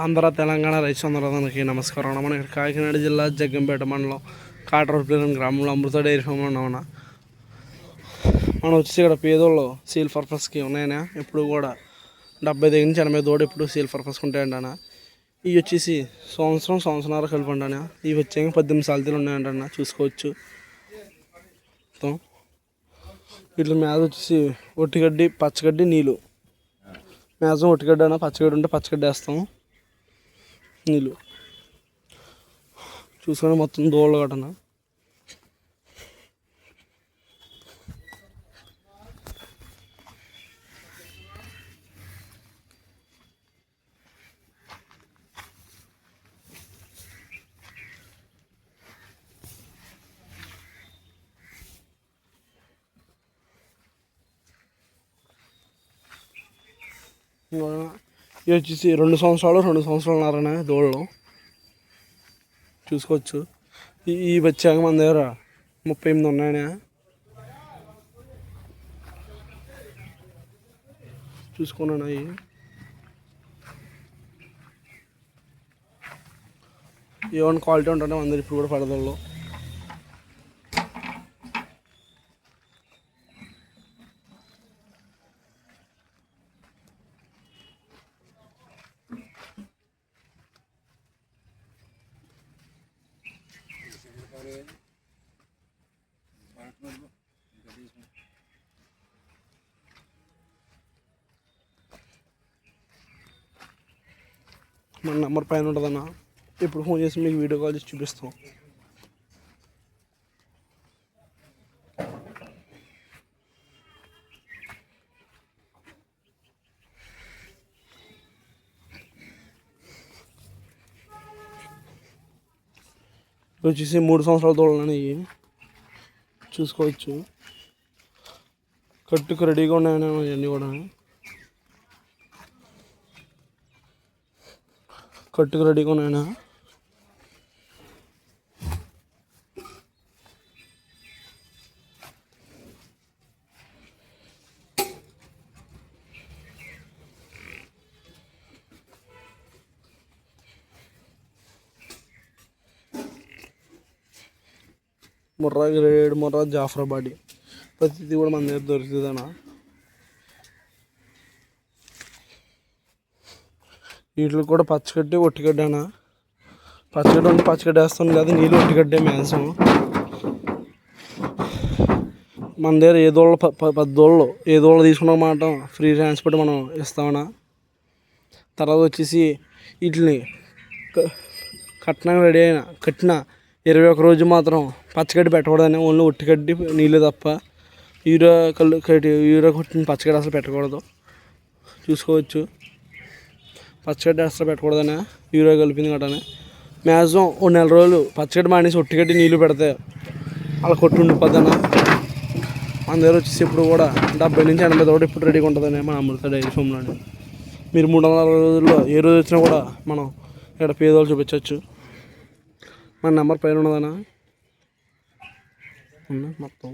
ఆంధ్ర తెలంగాణ రైతు సోదరులందరికీ నమస్కారం. మన కాకినాడ జిల్లా జగ్గంపేట మండలం కాటరపల్లి గ్రామంలో అమృత డైరీ ఫామ్లో ఉన్నామన్నా. మనం వచ్చేసి ఇక్కడ పేదోళ్ళు సేల్ పర్పస్కి ఉన్నాయన్నా. ఎప్పుడు కూడా 70 దగ్గర నుంచి 80 దూడ ఎప్పుడు సేల్ పర్పస్కి ఉంటాయంట. ఇవి వచ్చేసి సంవత్సరంన్నర కలిపి ఉంటాను. ఇవి వచ్చాక 18 సాలతీలు ఉన్నాయంట, చూసుకోవచ్చు. వీటి మీద వచ్చేసి ఒట్టిగడ్డి, పచ్చగడ్డి, నీళ్ళు. మ్యాక్సిమం ఒట్టిగడ్డి అన్న, పచ్చగడ్డి ఉంటే పచ్చగడ్డి వేస్తాం, నీళ్ళు చూసుకొని మొత్తం దోళ్ళు కట్టన. ఇవి వచ్చేసి 2 సంవత్సరాలున్నరనే దోళ్ళు, చూసుకోవచ్చు. ఈ వచ్చాక మన దగ్గర 38 ఉన్నాయనే, చూసుకున్నాను. అవి ఏమైనా క్వాలిటీ ఉంటుంటే మన దగ్గర ఇప్పుడు కూడా పడదల్లో. మన నెంబర్ పైన ఉంటుందన్న, ఇప్పుడు ఫోన్ చేసి మీకు వీడియో కాల్ చేసి చూపిస్తాం. వచ్చేసి 3 సంవత్సరాల దూడలని చూసుకోవచ్చు. కట్టుకు రెడీగా ఉన్నాయని ఇవన్నీ కూడా కట్టుకు రెడీగా ఉన్నాయన్నా. ముర్రా గ్రేడ్, ముర్రా జాఫ్రాబాడి ప్రతిదీ కూడా మన దగ్గర దొరుకుతుందన్నా. వీటికి కూడా పచ్చగడ్డి, ఒట్టిగడ్డి అన్న. పచ్చగడ్డి ఉంటే పచ్చగడ్డి వేస్తాను, లేదా నీళ్ళు ఒట్టిగడ్డే మ్యాక్సిమం. మన దగ్గర ఏ దోళ్ళు 10 దోళ్ళు ఏ దోళ్ళు తీసుకున్నమాట ఫ్రీ ట్రాన్స్పోర్ట్ మనం ఇస్తామన్నా. తర్వాత వచ్చేసి వీటిని కట్టిన 21 రోజు మాత్రం పచ్చగడ్డి పెట్టకూడదని, ఓన్లీ ఒట్టిగడ్డి, నీళ్ళు తప్ప. యూరియా కొట్టిన పచ్చగడ్డి అసలు పెట్టకూడదు, చూసుకోవచ్చు. పచ్చగడ్డి అసలు పెట్టకూడదని యూరియా కలిపింది కట్టని. మ్యాక్సిమం 1 నెల రోజులు పచ్చగడ్డి మానేసి ఒట్టిగడ్డి నీళ్ళు పెడితే అలా కొట్టి ఉండిపోద్దన్న. మన దగ్గర వచ్చేసి ఇప్పుడు కూడా 70 నుంచి 80 దూడ ఇప్పుడు రెడీగా ఉంటుందని మన అమృత డైరీ ఫామ్లోని. మీరు 360 రోజుల్లో ఏ రోజు వచ్చినా కూడా మనం ఇక్కడ పేదోళ్ళు చూపించవచ్చు. మన నెంబర్ పైన ఉన్నదన్నా మొత్తం.